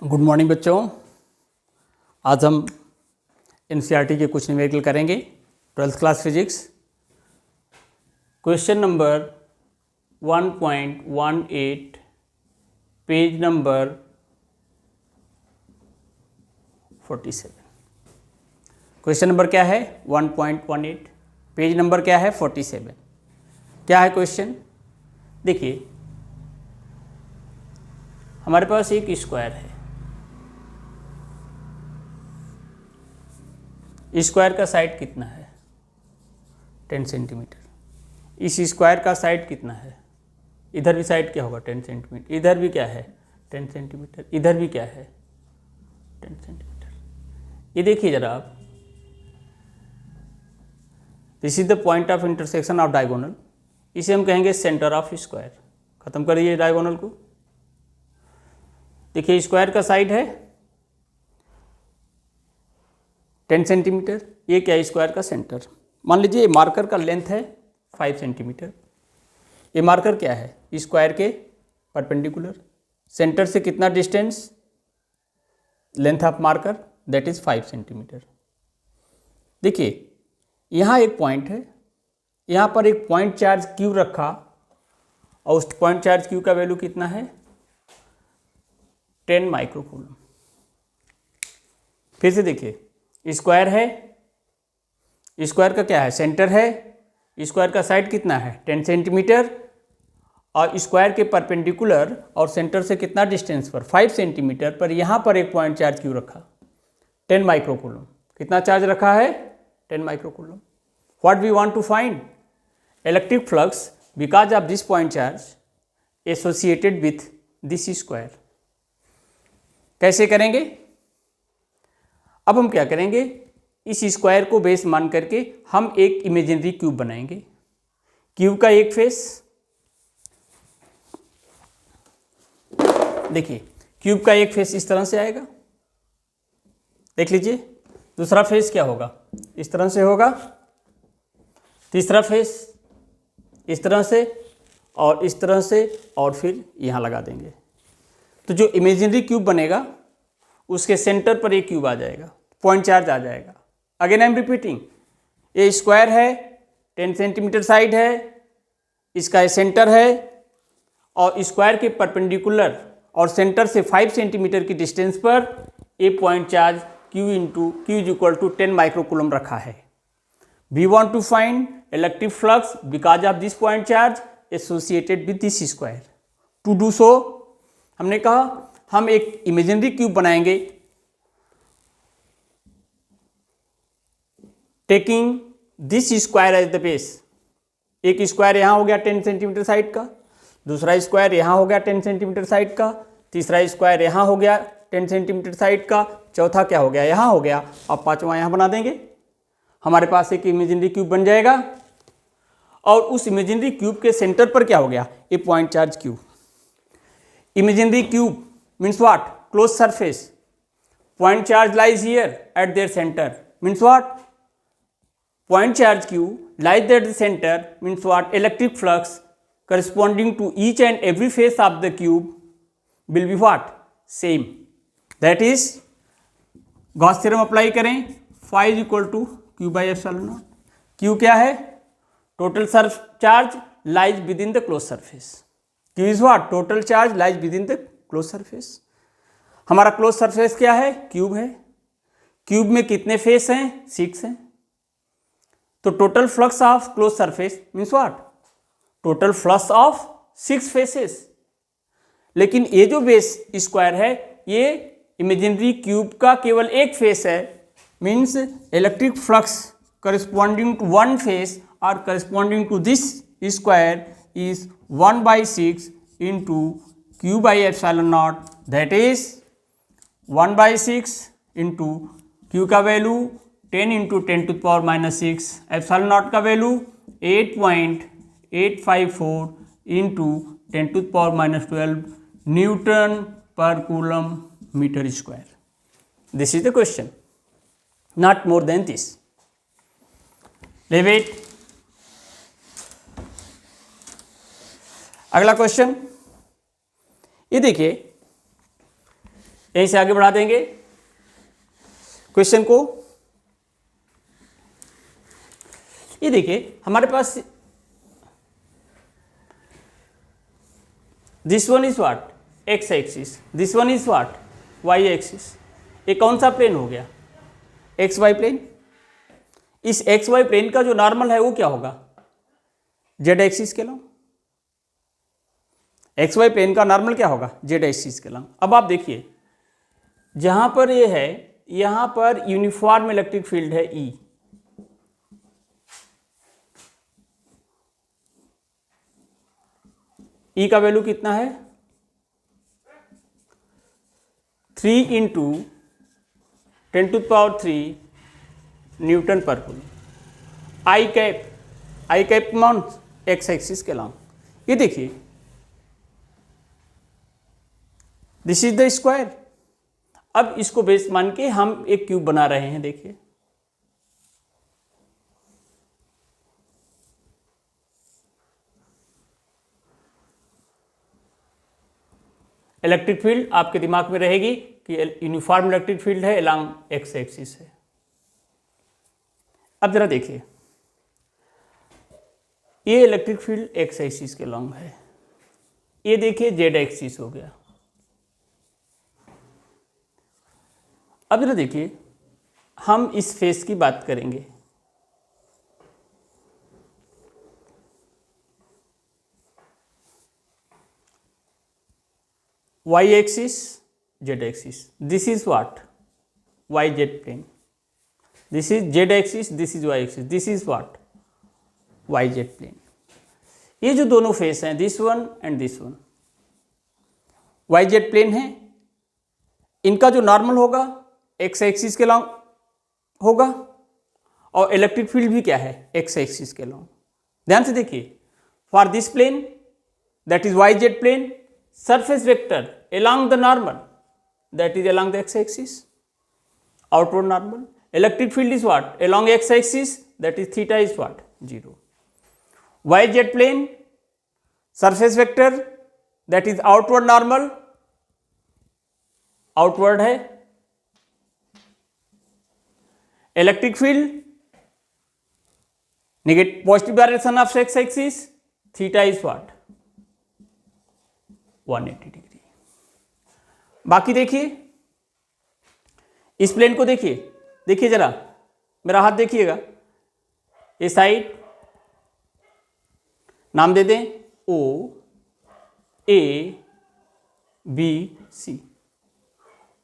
Good morning बच्चों। आज हम एनसीईआरटी के कुछ न्यूमेरिकल करेंगे। 12th class physics, question number 1.18, page number 47। Question number क्या है? 1.18, पेज नंबर क्या है? 47। क्या है क्वेश्चन? देखिए, हमारे पास एक स्क्वायर है। स्क्वायर का साइड कितना है? 10 सेंटीमीटर। इस स्क्वायर का साइड कितना है? इधर भी साइड क्या होगा? 10 सेंटीमीटर। इधर भी क्या है? 10 सेंटीमीटर। इधर भी क्या है? 10 सेंटीमीटर। ये देखिए जरा आप, this is the point of intersection of diagonal. इसे हम कहेंगे सेंटर ऑफ स्क्वायर। खत्म करिए डायगोनल को। देखिए, स्क्वायर का साइड है 10 सेंटीमीटर। ये क्या है? स्क्वायर का सेंटर। मान लीजिए मार्कर का लेंथ है 5 सेंटीमीटर। ये मार्कर क्या है? स्क्वायर के परपेंडिकुलर। सेंटर से कितना distance? Length of marker that is 5 centimetre. देखिए, यहाँ एक पॉइंट है, यहाँ पर एक पॉइंट चार्ज क्यू रखा और उस पॉइंट चार्ज क्यू का वैल्यू कितना है? 10 माइक्रोकूलम। फिर से देखिए, स्क्वायर है, स्क्वायर का क्या है? सेंटर है। स्क्वायर का साइड कितना है? 10 सेंटीमीटर। और स्क्वायर के परपेंडिकुलर और सेंटर से कितना डिस्टेंस पर? 5 सेंटीमीटर पर यहाँ पर एक पॉइंट चार्ज क्यों रखा? 10 माइक्रोकूलम। कितना चार्ज रखा है? 10 microcoulomb. What we want to find? Electric flux because of this point charge associated with this square. कैसे करेंगे? अब हम क्या करेंगे, इस स्क्वायर को बेस मान करके हम एक इमेजिनरी क्यूब बनाएंगे। क्यूब का एक फेस, देखिए, क्यूब का एक फेस इस तरह से आएगा, देख लीजिए। दूसरा फेस क्या होगा? इस तरह से होगा। तीसरा फेस इस तरह से और इस तरह से, और फिर यहाँ लगा देंगे। तो जो इमेजिनरी क्यूब बनेगा उसके सेंटर पर एक क्यूब आ जाएगा, पॉइंट चार्ज आ जाएगा। अगेन आई एम रिपीटिंग, ये स्क्वायर है, 10 सेंटीमीटर साइड है, इसका सेंटर है और स्क्वायर के परपेंडिकुलर और सेंटर से 5 सेंटीमीटर की डिस्टेंस पर a point charge Q is equal to 10 microcoulomb रखा है। We want to find electric flux because of this point charge associated with this square. To do so, हमने कहा हम एक इमेजिनरी क्यूब बनाएंगे taking this square as the base. एक square यहाँ हो गया 10 सेंटीमीटर साइड का, दूसरा स्क्वायर यहाँ हो गया 10 सेंटीमीटर साइड का, तीसरा स्क्वायर यहाँ हो गया 10 सेंटीमीटर साइड का, चौथा क्या हो गया? यहाँ हो गया। अब पांचवा यहाँ बना देंगे। हमारे पास एक इमेजिनरी क्यूब बन जाएगा और उस इमेजिनरी क्यूब के सेंटर पर क्या हो गया? A point charge cube. Imaginary cube means what? Close surface. Point charge lies here at their centre means what? Point charge Q lies at the center means what? Electric flux corresponding to each and every face of the cube will be what? Same. That is, Gauss theorem apply करें, phi is equal to Q by epsilon naught. Q क्या है? Total charge lies within the closed surface. Q is what? Total charge lies within the closed surface. हमारा closed surface क्या है? Cube है। Cube में कितने face हैं? 6 हैं। तो total flux of close surface means what? Total flux of 6 faces. लेकिन ये जो बेस स्क्वायर है, ये इमेजिनरी क्यूब का केवल एक फेस है, means electric flux corresponding to one face और corresponding to this square is 1/6 into q by epsilon naught, that is 1/6 into q का value 10 into 10 to power -6, epsilon naught का value 8.854 into 10 to power -12 newton पर coulomb metre square. This is the question, not more than this. Let it. अगला question, ये देखिए, यहीं से आगे बढ़ा देंगे क्वेश्चन को। ये देखिए हमारे पास this one is what x axis, this one is what y axis. ये कौन सा प्लेन हो गया? X y plane. इस एक्स वाई प्लेन का जो नॉर्मल है वो क्या होगा? जेड एक्सिस के लॉन्ग। एक्स वाई प्लेन का नॉर्मल क्या होगा? जेड एक्सिस के लॉन्ग। अब आप देखिए जहां पर ये है, यहां पर यूनिफॉर्म इलेक्ट्रिक फील्ड है ई, ई का वैल्यू कितना है? 3 इंटू 10⁻³ न्यूटन पर कूलम। आई कैप मान एक्स एक्सिस के लॉन्ग। ये देखिए दिस इज द स्क्वायर। अब इसको बेस मान के हम एक क्यूब बना रहे हैं। देखिए इलेक्ट्रिक फील्ड आपके दिमाग में रहेगी कि यूनिफॉर्म इलेक्ट्रिक फील्ड है अलोंग एक्स एक्सिस है। अब जरा देखिए ये इलेक्ट्रिक फील्ड एक्स एक्सिस के लॉन्ग है, ये देखिए जेड एक्सिस हो गया। अब जरा देखिए हम इस फेस की बात करेंगे। y axis z axis, this is what yz plane, this is z axis, this is y axis, this is what yz plane। ये जो दोनों फेस हैं this one and this one yz plane है, इनका जो नॉर्मल होगा x axis के long होगा और इलेक्ट्रिक फील्ड भी क्या है x एक्सिस के लॉन्ग। ध्यान से देखिए for this plane that is yz plane surface vector along the normal that is along the x axis outward normal, electric field is what along x axis that is theta is what 0, yz plane surface vector that is outward normal, outward है, electric field negative positive direction of x axis theta is what 180 degree. बाकी देखिए इस plane को देखिए, देखिए जरा मेरा हाथ देखिएगा, ये साइड नाम दे दें ओ A B C,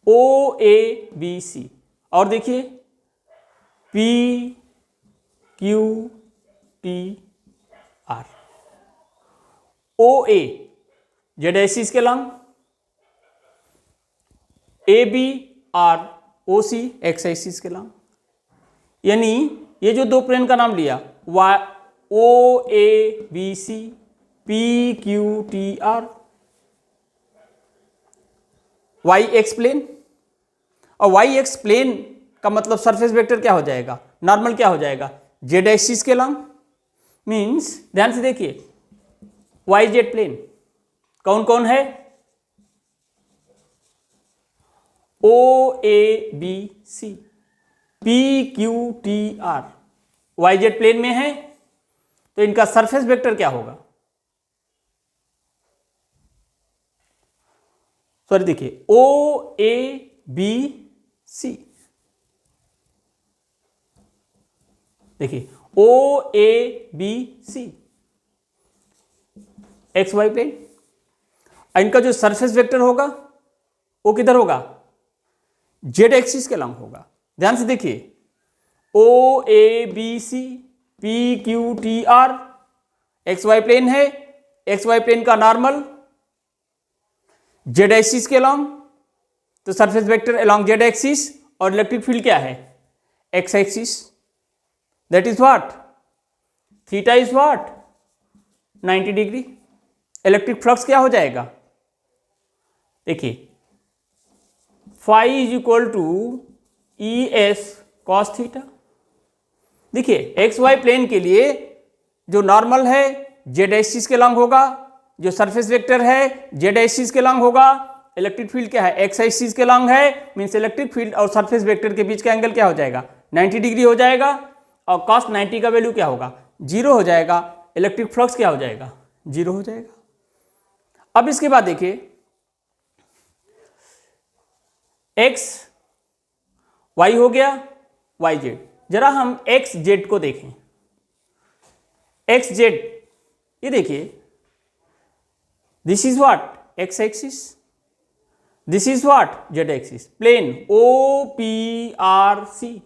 O A B C, और देखिए P Q T R, O A z axis के along, A B R O C x axis के लॉन्ग। यानी ये जो दो प्लेन का नाम लिया y O A B C P Q T R, y x plane, और वाई एक्स प्लेन का मतलब सरफेस वेक्टर क्या हो जाएगा, नॉर्मल क्या हो जाएगा जेड एक्सिस के लॉन्ग। मीन्स ध्यान से देखिए वाई जेड प्लेन कौन कौन है, O A B C P Q T R y z plane में है, तो इनका सरफेस वेक्टर क्या होगा, सॉरी देखिए ओ ए बी सी, देखिए O A B C x y plane, इनका जो सरफेस वेक्टर होगा वो किधर होगा जेड एक्सिस के लॉन्ग होगा। ध्यान से देखिए O A B C P Q T R x y plane है, एक्स वाई प्लेन का नॉर्मल जेड एक्सिस के लॉन्ग, तो surface vector along z axis, और इलेक्ट्रिक फील्ड क्या है x axis, that is what theta is what 90 degree. Electric flux क्या हो जाएगा, देखिए phi is equal to E S cos theta. देखिए एक्स वाई प्लेन के लिए जो नॉर्मल है जेड एक्सिस के लॉन्ग होगा, जो सरफेस वेक्टर है जेड एक्सिस के लॉन्ग होगा, इलेक्ट्रिक फील्ड क्या है, एक्स एक्सिस के लॉन्ग है, मीन्स इलेक्ट्रिक फील्ड और सरफेस वेक्टर के बीच का एंगल क्या हो जाएगा, 90 डिग्री हो जाएगा, और cos 90 का वैल्यू क्या होगा, 0 हो जाएगा। इलेक्ट्रिक फ्लक्स क्या हो जाएगा, 0 हो जाएगा। अब इसके बाद देखिए एक्स वाई हो गया, वाई जेड। जरा हम एक्स जेड को देखें। एक्स जेड, ये देखिए, this is what, x axis, this is what, z axis, plane O P R C,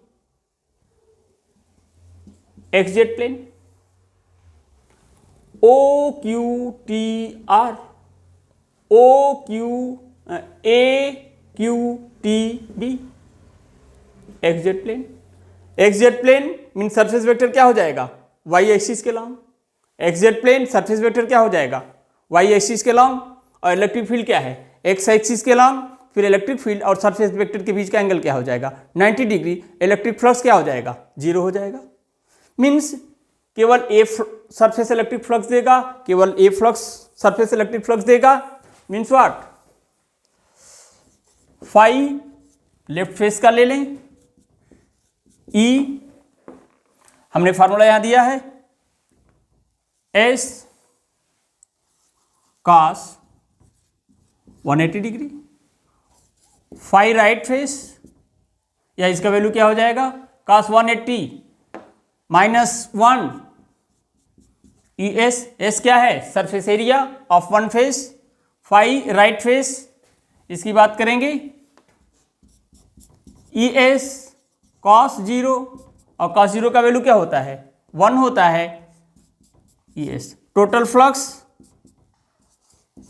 x z plane, O Q T R, O Q A Q T B, x z plane. X z plane mean surface vector क्या हो जाएगा, y axis के long. X z plane surface vector क्या हो जाएगा, y axis के along, और electric field क्या है, एक्स एक्सिस के लॉन्ग। फिर इलेक्ट्रिक फील्ड और सरफेस वेक्टर के बीच का एंगल क्या हो जाएगा, 90 डिग्री। इलेक्ट्रिक फ्लक्स क्या हो जाएगा, 0 हो जाएगा। मीन्स केवल ए सरफेस इलेक्ट्रिक फ्लक्स देगा, केवल E flux surface electric flux देगा। Means what, phi left face का ले लें, ई हमने फार्मूला यहां दिया है, S cos 180 degree, phi right face, या इसका वैल्यू क्या हो जाएगा, कॉस 180 -1 ई एस। एस क्या है, surface area of one face. Phi right face, इसकी बात करेंगे, ई एस कॉस 0, और कॉस 0 का वैल्यू क्या होता है, 1 होता है, E S. Total flux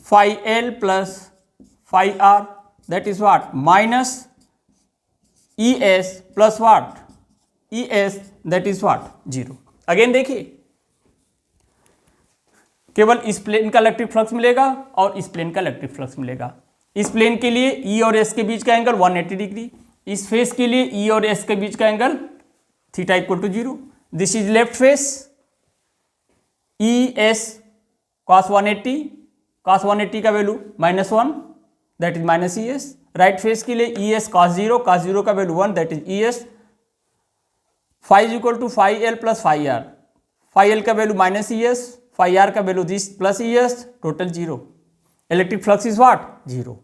phi L plus phi R, that is what, minus E S plus what, E S, that is what, 0। Again देखिए, केवल इस प्लेन का इलेक्ट्रिक फ्लक्स मिलेगा और इस प्लेन का इलेक्ट्रिक फ्लक्स मिलेगा। इस प्लेन के लिए ई और एस के बीच का एंगल 180 डिग्री, इस फेस के लिए ई और एस के बीच का angle theta equal to 0। This is left face, E S cos 180, cos 180 का value -1, that is minus E S. Right face के लिए ई एस कॉस 0, कॉस 0 का value 1, that is E S. Phi is equal to phi L plus phi R, phi L का value minus E S, phi R का value this plus E S, total 0। Electric flux is what, 0।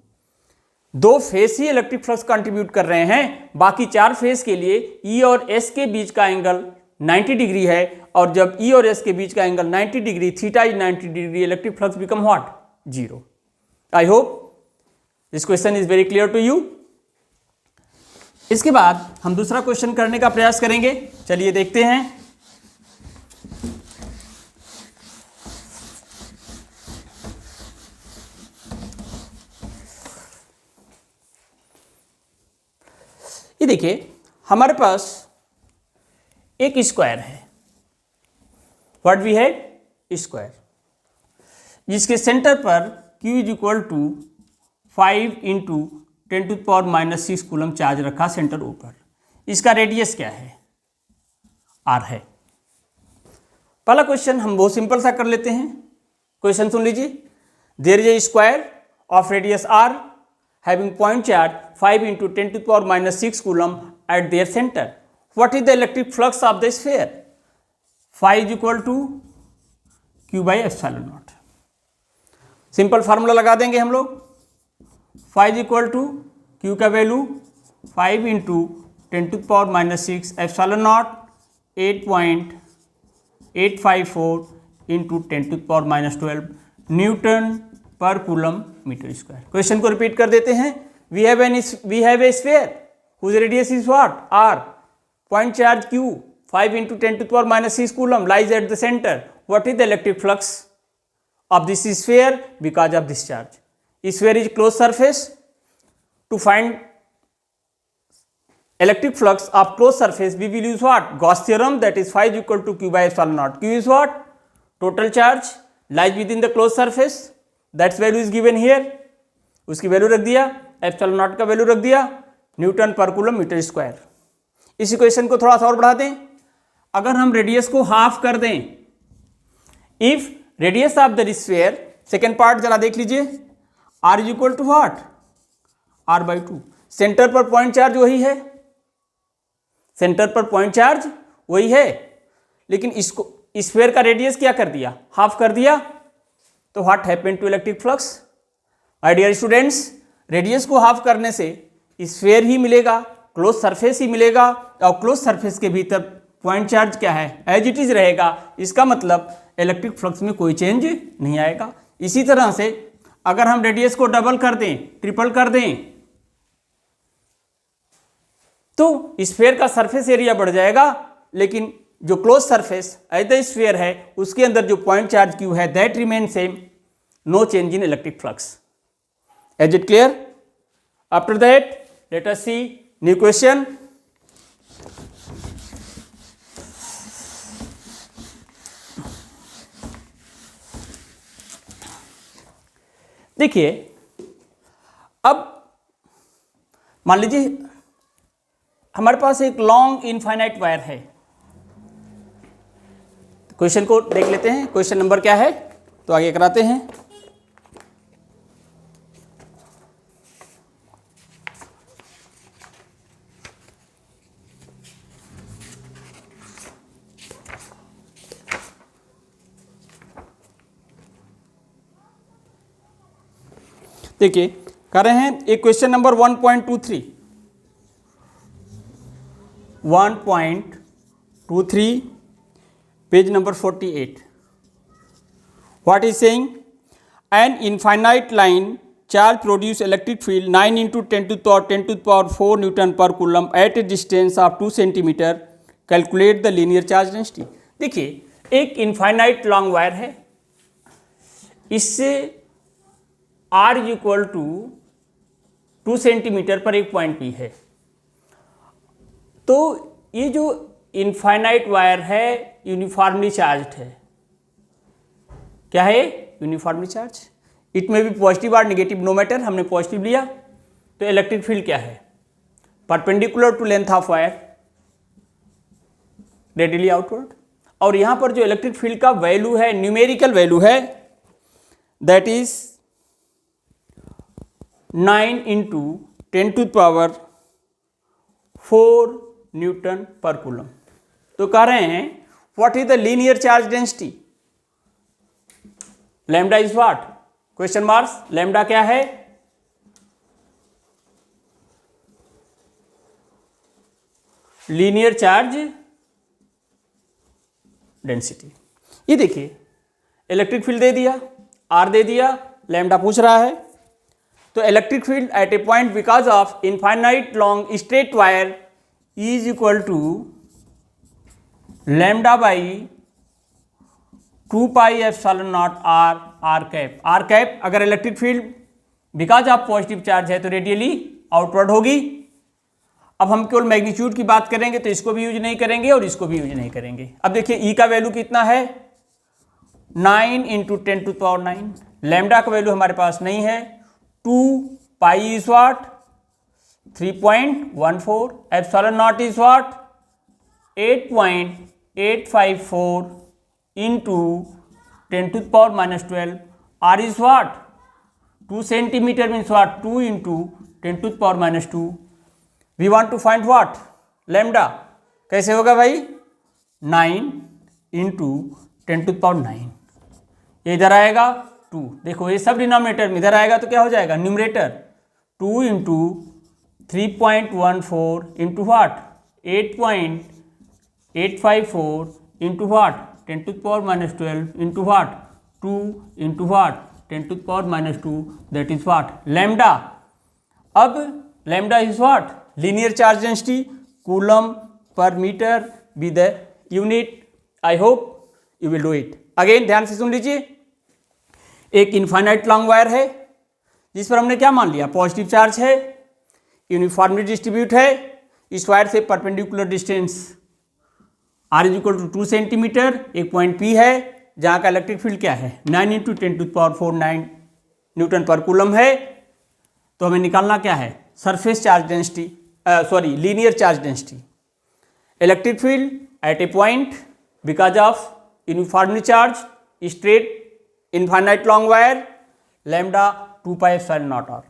दो face ही electric flux contribute कर रहे हैं, बाकी 4 face के लिए ई और एस के बीच का एंगल 90 डिग्री है, और जब ई और एस के बीच का angle 90 degree, theta is 90 degree, electric flux become what, 0। I hope this question is very clear to you. इसके बाद हम दूसरा क्वेश्चन करने का प्रयास करेंगे। चलिए देखते हैं। ये देखिए, हमारे पास एक स्क्वायर है, व्हाट वी हैड, स्क्वायर, जिसके सेंटर पर Q is equal to 5 into 10⁻⁻6 coulomb charge रखा सेंटर ऊपर। इसका रेडियस क्या है, R है। पहला क्वेश्चन हम बहुत सिंपल सा कर लेते हैं। क्वेश्चन सुन लीजिए। There is a square of radius R having point charge 5 into 10⁻⁻6 coulomb at their center. What is the electric flux of the sphere? Phi is equal to Q by epsilon naught. Simple formula लगा देंगे हम लोग। Phi is equal to Q का value 5 into 10⁻⁻6 epsilon naught 8.854 into 10⁻⁻12 newton पर coulomb metre square. Question को repeat कर देते हैं। We have a sphere whose radius is what, R, point charge Q 5 into 10⁻⁻6 coulomb lies at the center. What is the electric flux of this sphere because of this charge? Sphere is closed surface. To find electric flux of closed surface, we will use what, Gauss theorem, that is phi is equal to Q by epsilon naught. Q is what, total charge lies within the closed surface, that's value is given here. उसकी value रख दिया, epsilon naught का value रख दिया, Newton पर coulomb metre square. इस equation को थोड़ा सा और बढ़ा दें। अगर हम रेडियस को हाफ कर दें, if radius of the sphere, second part जरा देख लीजिए, R is equal to what, r/2। Centre पर पॉइंट चार्ज वही है, सेंटर पर पॉइंट चार्ज वही है, लेकिन इसको स्फीयर का रेडियस क्या कर दिया, हाफ कर दिया। तो what happened to electric flux? My dear students, radius को हाफ करने से स्फीयर ही मिलेगा, क्लोज सरफेस ही मिलेगा, और क्लोज सरफेस के भीतर पॉइंट चार्ज क्या है, एज इट इज रहेगा। इसका मतलब इलेक्ट्रिक फ्लक्स में कोई चेंज नहीं आएगा। इसी तरह से अगर हम रेडियस को डबल कर दें, ट्रिपल कर दें, तो स्फीयर का सरफेस एरिया बढ़ जाएगा, लेकिन जो close surface as the sphere है उसके अंदर जो पॉइंट चार्ज क्यू है that remain same, no change in electric flux. Is it clear? After that let us see new question. देखिए, अब मान लीजिए हमारे पास एक लॉन्ग इनफाइनाइट वायर है। क्वेश्चन को देख लेते हैं, क्वेश्चन नंबर क्या है, तो आगे कराते हैं। देखिए, कर रहे हैं एक question number 1.23 page number 48। What is saying? An infinite line charge produce electric field 9 × 10⁴ newton पर coulomb at a distance of 2 centimetre. Calculate the linear charge density. देखिए, एक इनफाइनाइट लॉन्ग वायर है, इससे R = 2 सेंटीमीटर पर एक point P है। तो ये जो इनफाइनाइट वायर है यूनिफॉर्मली चार्ज्ड है। क्या है? Uniformly charge. इट में भी पॉजिटिव और नेगेटिव, नो मैटर, हमने पॉजिटिव लिया। तो इलेक्ट्रिक फील्ड क्या है? Perpendicular to length of wire, radially outward. और यहां पर जो इलेक्ट्रिक फील्ड का वैल्यू है, न्यूमेरिकल वैल्यू है, दैट इज 9 × 10⁴ न्यूटन पर कूलम। तो कह रहे हैं what is the linear charge density? Lambda is what? Question marks. Lambda क्या है? Linear charge density. ये देखिए, इलेक्ट्रिक फील्ड दे दिया, आर दे दिया, लैम्डा पूछ रहा है। तो electric field at a point because of infinite long straight wire is equal to λ/2πε0 r cap. R cap अगर electric field because of positive charge है तो रेडियली आउटवर्ड होगी। अब हम केवल मैग्नीट्यूड की बात करेंगे तो इसको भी यूज नहीं करेंगे और इसको भी यूज नहीं करेंगे। अब देखिए, ई का वैल्यू कितना है? 9 × 10⁹। लैम्डा का वैल्यू हमारे पास नहीं है। 2π is what? 3.14। ε0 is what? 8.854 × 10⁻12। r is what? 2 centimeter means what? 2 × 10⁻²। we want to find what? lambda। कैसे होगा भाई? 9 × 10⁹। ये इधर आएगा 2। देखो, ये सब डिनोमिनेटर में इधर आएगा तो क्या हो जाएगा? Numerator 2 × 3.14 × what? 8.854 × what? 10⁻12 × what? 2 × what? 10⁻², that is what? lambda। अब lambda is what? linear charge density, coulomb per meter be the unit। I hope you will do it। Again ध्यान से सुन लीजिए, एक इनफाइनाइट लॉन्ग वायर है जिस पर हमने क्या मान लिया? पॉजिटिव चार्ज है, यूनिफॉर्मली डिस्ट्रीब्यूट है। इस वायर से परपेंडिकुलर डिस्टेंस r = 2 सेंटीमीटर, एक पॉइंट P है जहाँ का इलेक्ट्रिक फील्ड क्या है? 9 × 10⁴ न्यूटन पर कूलम है। तो हमें निकालना क्या है? Surface charge density, sorry linear charge density. Electric field at a point because of uniformly charge straight infinite long wire, lambda 2πε0 r।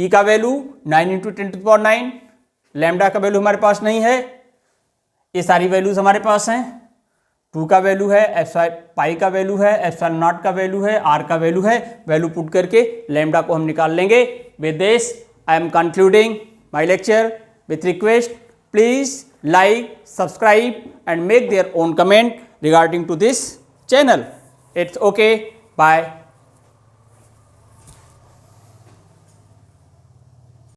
E का वैल्यू 9 × 10⁹, लैम्डा का वैल्यू हमारे पास नहीं है, ये सारी वैल्यूज हमारे पास हैं। 2 का वैल्यू है, पाई का वैल्यू है, ε0 का वैल्यू है, आर का वैल्यू है। वैल्यू पुट करके लैम्डा को हम निकाल लेंगे। With this I am concluding my lecture with request, please like, subscribe and make their own comment regarding to this channel. It's okay. Bye.